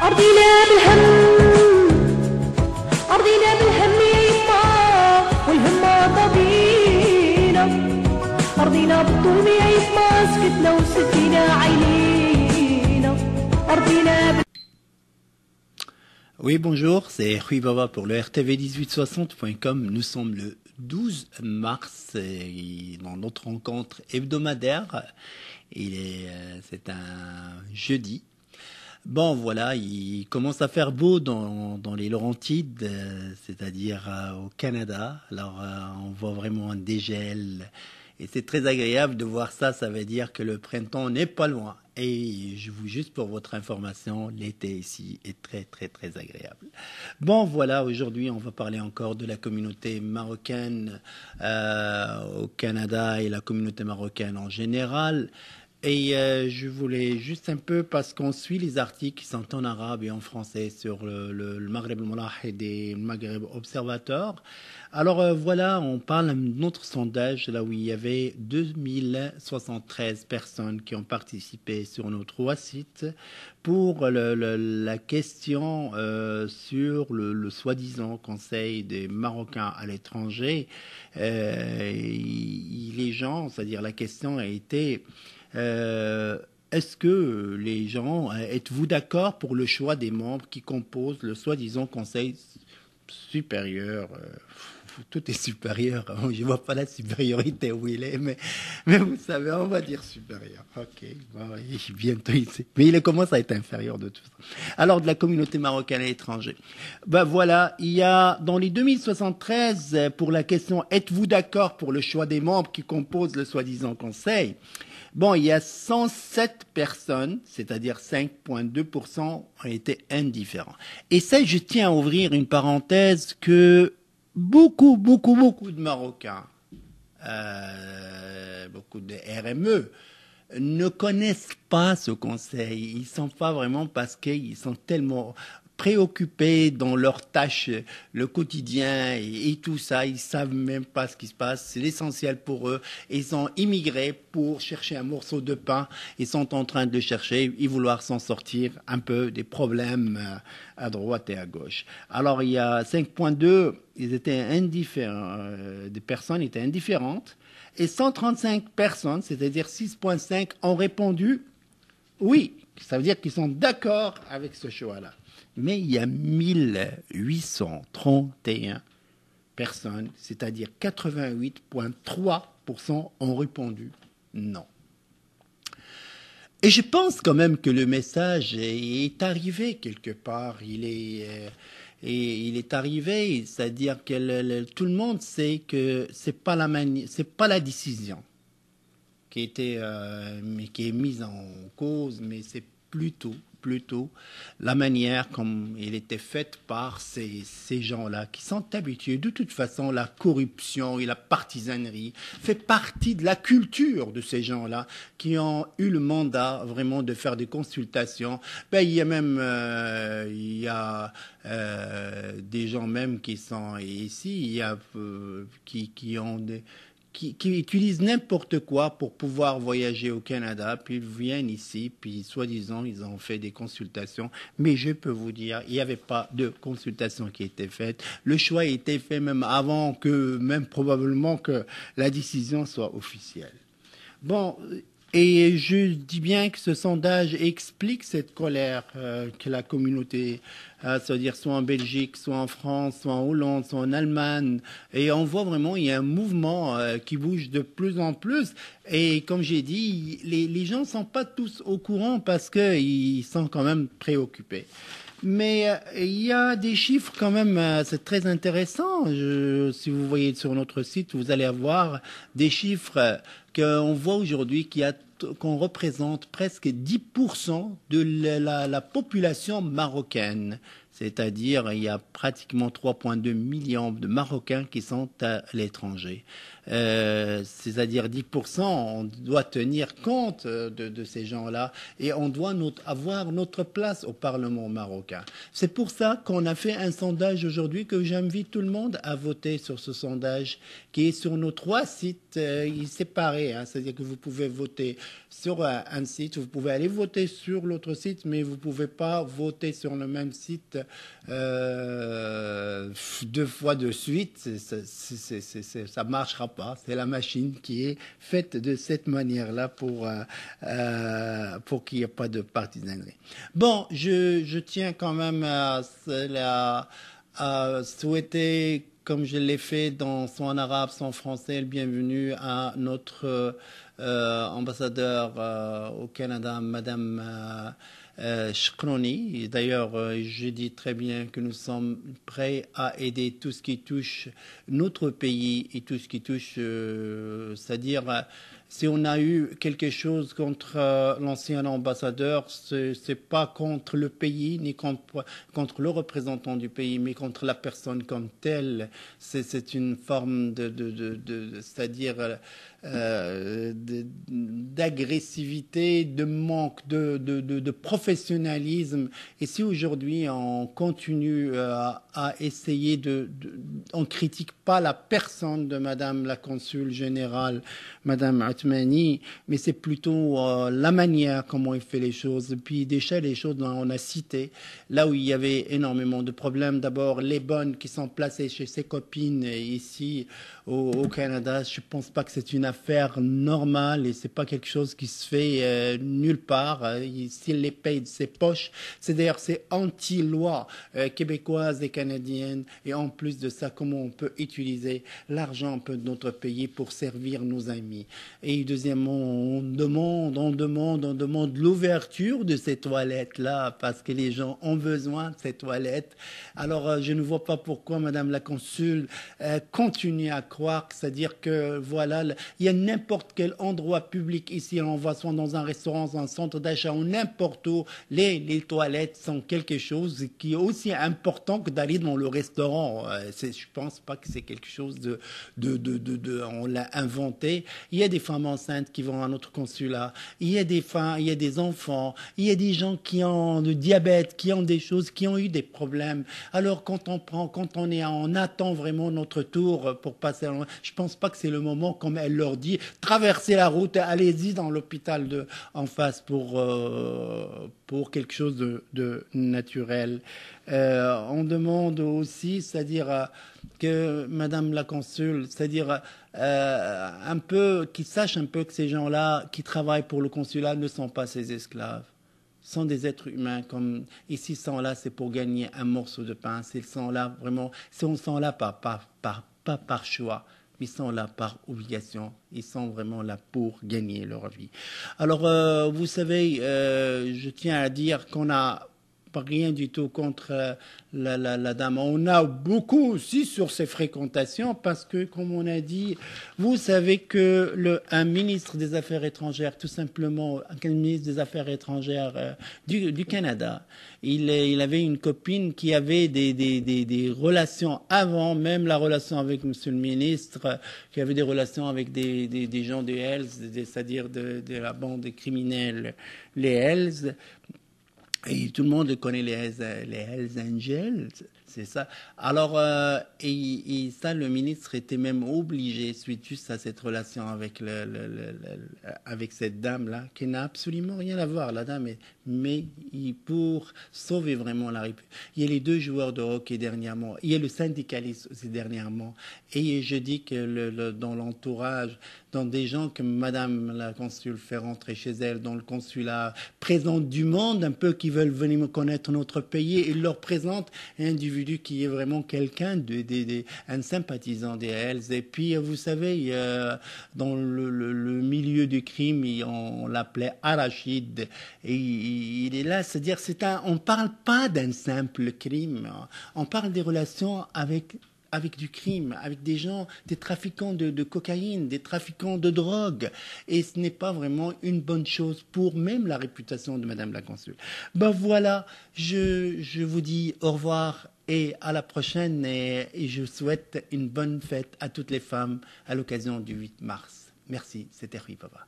أرضينا بالهم أرضينا بالهم يا يما والهمة طبينا أرضينا بالظلم يا يما سكتنا وسدينا عينينا أرضينا. Oui, bonjour, c'est Rui Baba pour le RTV1860.com. Nous sommes le 12 mars et dans notre rencontre hebdomadaire. C'est un jeudi. Bon, voilà, il commence à faire beau dans les Laurentides, c'est-à-dire au Canada. Alors, on voit vraiment un dégel. Et c'est très agréable de voir ça, ça veut dire que le printemps n'est pas loin. Et juste pour votre information, l'été ici est très très très agréable. Bon voilà, aujourd'hui on va parler encore de la communauté marocaine au Canada et la communauté marocaine en général. Et je voulais juste un peu, parce qu'on suit les articles qui sont en arabe et en français sur le Maghreb al-Mulahid et le Maghreb Observateur. Alors voilà, on parle d'un autre sondage là où il y avait 2073 personnes qui ont participé sur nos 3 sites pour la question sur le soi-disant conseil des Marocains à l'étranger. Les gens, c'est-à-dire la question a été... est-ce que les gens, êtes-vous d'accord pour le choix des membres qui composent le soi-disant conseil supérieur? Tout est supérieur. Je vois pas la supériorité où il est, mais vous savez, on va dire supérieur. Ok, bon, bientôt ici. Mais il commence à être inférieur de tout ça. Alors, de la communauté marocaine à l'étranger. Ben voilà, il y a dans les 2073 pour la question êtes-vous d'accord pour le choix des membres qui composent le soi-disant conseil? Bon, il y a 107 personnes, c'est-à-dire 5,2% ont été indifférents. Et ça, je tiens à ouvrir une parenthèse que beaucoup de Marocains, beaucoup de RME, ne connaissent pas ce conseil. Ils ne sont pas vraiment parce qu'ils sont tellement préoccupés dans leurs tâches, le quotidien et tout ça. Ils savent même pas ce qui se passe. C'est l'essentiel pour eux. Ils ont immigré pour chercher un morceau de pain. Ils sont en train de le chercher et vouloir s'en sortir un peu des problèmes à droite et à gauche. Alors, il y a 5,2, ils étaient indifférents, des personnes étaient indifférentes. Et 135 personnes, c'est-à-dire 6,5, ont répondu oui. Ça veut dire qu'ils sont d'accord avec ce choix-là. Mais il y a 1831 personnes, c'est-à-dire 88,3% ont répondu non. Et je pense quand même que le message est arrivé quelque part. Il est arrivé, c'est-à-dire que tout le monde sait que c'est pas la décision qui était, mais qui est mise en cause, mais c'est plutôt la manière comme il était faite par ces gens-là qui sont habitués. De toute façon, la corruption et la partisanerie fait partie de la culture de ces gens-là qui ont eu le mandat vraiment de faire des consultations. Ben, il y a même des gens même qui sont ici, il y a qui utilisent n'importe quoi pour pouvoir voyager au Canada, puis ils viennent ici, puis soi-disant, ils ont fait des consultations. Mais je peux vous dire, il n'y avait pas de consultation qui était faite. Le choix a été fait même avant même probablement que la décision soit officielle. Bon, et je dis bien que ce sondage explique cette colère que la communauté c'est-à-dire soit en Belgique, soit en France, soit en Hollande, soit en Allemagne. Et on voit vraiment, il y a un mouvement qui bouge de plus en plus. Et comme j'ai dit, les gens ne sont pas tous au courant parce qu'ils sont quand même préoccupés. Mais il y a des chiffres quand même, c'est très intéressant. Si vous voyez sur notre site, vous allez avoir des chiffres qu'on voit aujourd'hui qu'on représente presque 10% de la population marocaine. C'est-à-dire, il y a pratiquement 3,2 millions de Marocains qui sont à l'étranger. C'est-à-dire 10%, on doit tenir compte de ces gens-là et on doit avoir notre place au Parlement marocain. C'est pour ça qu'on a fait un sondage aujourd'hui que j'invite tout le monde à voter sur ce sondage qui est sur nos 3 sites séparés. C'est-à-dire que vous pouvez voter sur un site, vous pouvez aller voter sur l'autre site, mais vous ne pouvez pas voter sur le même site 2 fois de suite. Ça ne marchera pas. C'est la machine qui est faite de cette manière-là pour qu'il n'y ait pas de partisanerie. Bon, je tiens quand même à souhaiter, comme je l'ai fait soit en arabe, soit en français, le bienvenue à notre ambassadeur au Canada, Madame Shkroni. D'ailleurs, je dis très bien que nous sommes prêts à aider tout ce qui touche notre pays et tout ce qui touche, c'est-à-dire si on a eu quelque chose contre l'ancien ambassadeur, c'est pas contre le pays ni contre le représentant du pays, mais contre la personne comme telle. C'est une forme c'est-à-dire d'agressivité, de manque de professionnalisme. Et si aujourd'hui on continue à essayer on critique pas la personne de Madame la consul générale, Madame Atmani, mais c'est plutôt la manière comment il fait les choses. Et puis déjà les choses on a cité là où il y avait énormément de problèmes. D'abord les bonnes qui sont placées chez ses copines ici au Canada. Je pense pas que c'est une affaire normale et c'est pas quelque chose qui se fait nulle part. S'il les paye de ses poches, c'est anti-loi québécoise et canadienne. Et en plus de ça, comment on peut utiliser l'argent un peu de notre pays pour servir nos amis. Et deuxièmement, on demande l'ouverture de ces toilettes-là parce que les gens ont besoin de ces toilettes. Alors, je ne vois pas pourquoi Madame la consul continue à croire, c'est-à-dire que voilà, il y a n'importe quel endroit public ici, on va soit dans un restaurant, dans un centre d'achat ou n'importe où, les toilettes sont quelque chose qui est aussi important que d'aller dans le restaurant. Je pense pas que c'est quelque chose on l'a inventé. Il y a des femmes enceintes qui vont à notre consulat. Il y a des femmes, il y a des enfants, il y a des gens qui ont du diabète, qui ont des choses, qui ont eu des problèmes. Alors quand on attend vraiment notre tour pour passer, je pense pas que c'est le moment, comme elle leur dit, traversez la route, allez-y dans l'hôpital en face pour quelque chose de naturel. On demande aussi, c'est-à-dire que Madame la consul, c'est-à-dire un peu, qu'ils sachent un peu que ces gens-là qui travaillent pour le consulat ne sont pas ses esclaves. Sont des êtres humains comme ici sont là, c'est pour gagner un morceau de pain. Ils sont là vraiment, ils sont là pas par choix. Ils sont là par obligation. Ils sont vraiment là pour gagner leur vie. Alors, vous savez, je tiens à dire qu'on n'a rien du tout contre la dame. On a beaucoup aussi sur ses fréquentations parce que, comme on a dit, vous savez que un ministre des Affaires étrangères, tout simplement, un ministre des Affaires étrangères du Canada, il avait une copine qui avait des relations avant même la relation avec Monsieur le ministre, qui avait des relations avec des gens des Hells, c'est-à-dire de la bande criminelle, les Hells. Et tout le monde connaît les Hells Angels, c'est ça. Alors, et ça, le ministre était même obligé, suite juste à cette relation avec avec cette dame-là, qui n'a absolument rien à voir, la dame, mais pour sauver vraiment la République. Il y a les 2 joueurs de hockey dernièrement, il y a le syndicaliste aussi dernièrement, et je dis que dans l'entourage, dans des gens que Madame la consul fait rentrer chez elle, dans le consulat, présente du monde un peu qui veulent venir me connaître notre pays, et leur présente un individu qui est vraiment quelqu'un, un sympathisant des Hells. Et puis, vous savez, dans le milieu du crime, on l'appelait Arachid, et il est là, c'est-à-dire, on parle pas d'un simple crime, on parle des relations avec avec du crime, avec des gens, des trafiquants de cocaïne, des trafiquants de drogue. Et ce n'est pas vraiment une bonne chose pour même la réputation de Madame la Consul. Ben voilà, je vous dis au revoir et à la prochaine. Et je souhaite une bonne fête à toutes les femmes à l'occasion du 8 mars. Merci, c'était Rui Baba.